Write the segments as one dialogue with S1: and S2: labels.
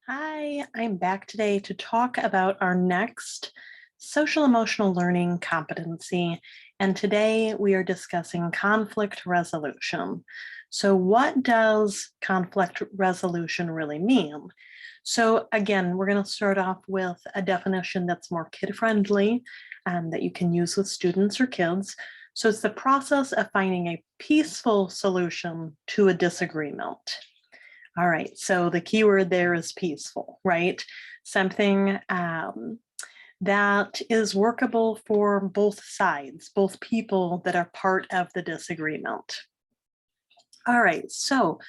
S1: Hi, I'm back today to talk about our next social emotional learning competency. And today we are discussing conflict resolution. So, what does conflict resolution really mean? So, again, we're going to start off with a definition that's more kid friendly that you can use with students or kids. So, it's the process of finding a peaceful solution to a disagreement. All right, so the keyword there is peaceful, right? Something that is workable for both sides, both people that are part of the disagreement. All right, so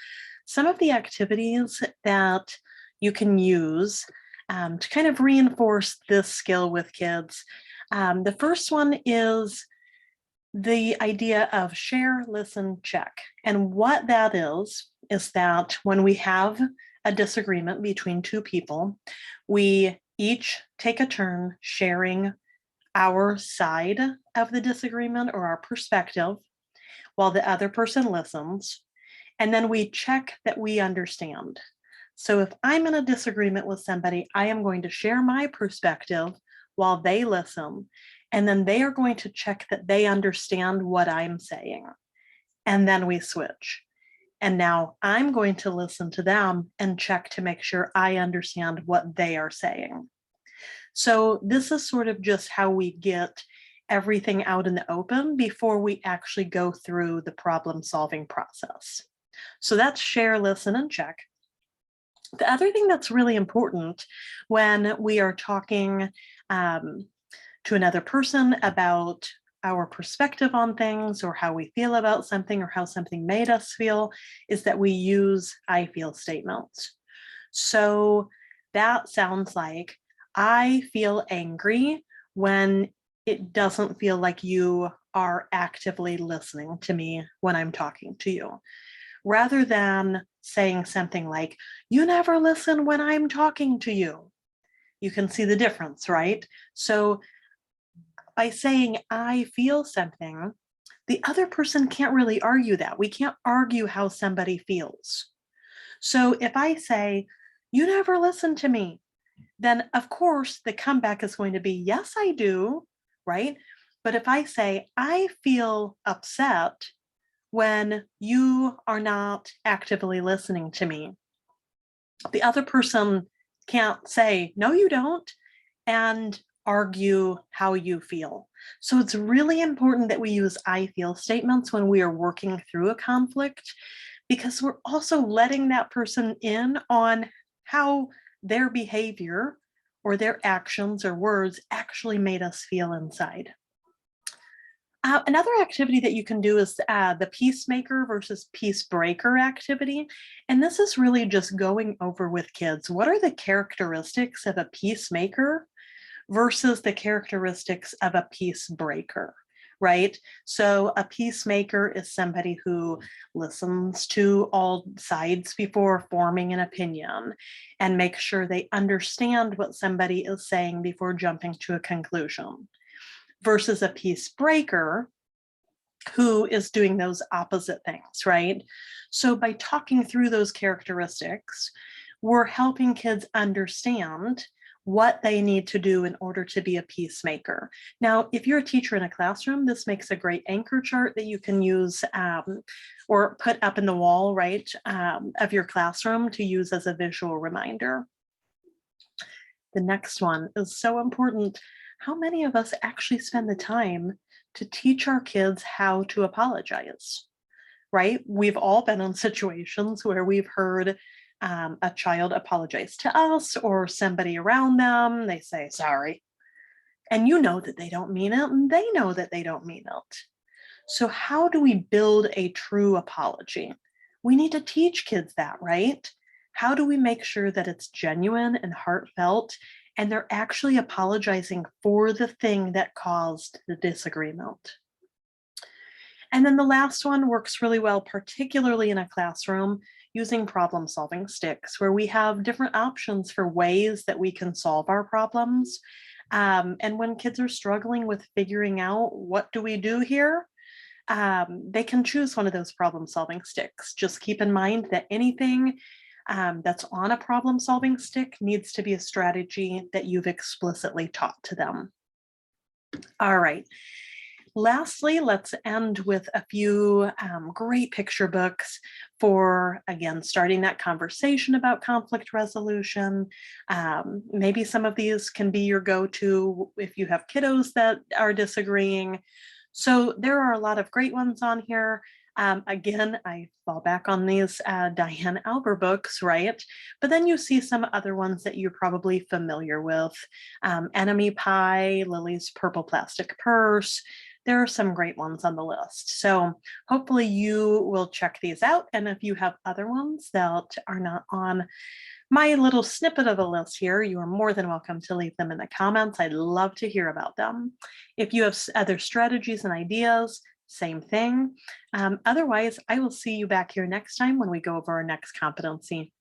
S1: some of the activities that you can use to kind of reinforce this skill with kids. The first one is the idea of share, listen, check. And what that is that when we have a disagreement between two people, we each take a turn sharing our side of the disagreement or our perspective while the other person listens. And then we check that we understand. So if I'm in a disagreement with somebody, I am going to share my perspective while they listen. And then they are going to check that they understand what I'm saying. And then we switch. And now I'm going to listen to them and check to make sure I understand what they are saying. So this is sort of just how we get everything out in the open before we actually go through the problem solving process. So that's share, listen, and check. The other thing that's really important when we are talking to another person about our perspective on things or how we feel about something or how something made us feel is that we use I feel statements. So that sounds like I feel angry when it doesn't feel like you are actively listening to me when I'm talking to you, rather than saying something like, you never listen when I'm talking to you. You can see the difference, right? So by saying I feel something, the other person can't really argue that. We can't argue how somebody feels. So if I say, you never listen to me, then of course the comeback is going to be, yes, I do, right? But if I say, I feel upset when you are not actively listening to me, the other person can't say, no, you don't, and argue how you feel. So it's really important that we use I feel statements when we are working through a conflict, because we're also letting that person in on how their behavior or their actions or words actually made us feel inside. Another activity that you can do is the peacemaker versus peace breaker activity. And this is really just going over with kids, what are the characteristics of a peacemaker versus the characteristics of a peace breaker, right? So a peacemaker is somebody who listens to all sides before forming an opinion and makes sure they understand what somebody is saying before jumping to a conclusion, versus a peace breaker who is doing those opposite things, right? So by talking through those characteristics, we're helping kids understand what they need to do in order to be a peacemaker. Now, if you're a teacher in a classroom, this makes a great anchor chart that you can use or put up in the wall, right, of your classroom to use as a visual reminder. The next one is so important. How many of us actually spend the time to teach our kids how to apologize, right? We've all been in situations where we've heard a child apologize to us or somebody around them. They say, sorry. And you know that they don't mean it, and they know that they don't mean it. So, how do we build a true apology? We need to teach kids that, right? How do we make sure that it's genuine and heartfelt and they're actually apologizing for the thing that caused the disagreement? And then the last one works really well, particularly in a classroom, using problem solving sticks, where we have different options for ways that we can solve our problems. And when kids are struggling with figuring out what do we do here, they can choose one of those problem solving sticks. Just keep in mind that anything that's on a problem solving stick needs to be a strategy that you've explicitly taught to them. All right. Lastly, let's end with a few great picture books for, again, starting that conversation about conflict resolution. Maybe some of these can be your go-to if you have kiddos that are disagreeing. So there are a lot of great ones on here. Again, I fall back on these Diane Alber books, right? But then you see some other ones that you're probably familiar with. Enemy Pie, Lily's Purple Plastic Purse. There are some great ones on the list. So hopefully you will check these out. And if you have other ones that are not on my little snippet of the list here, you are more than welcome to leave them in the comments. I'd love to hear about them. If you have other strategies and ideas, same thing. Otherwise, I will see you back here next time when we go over our next competency.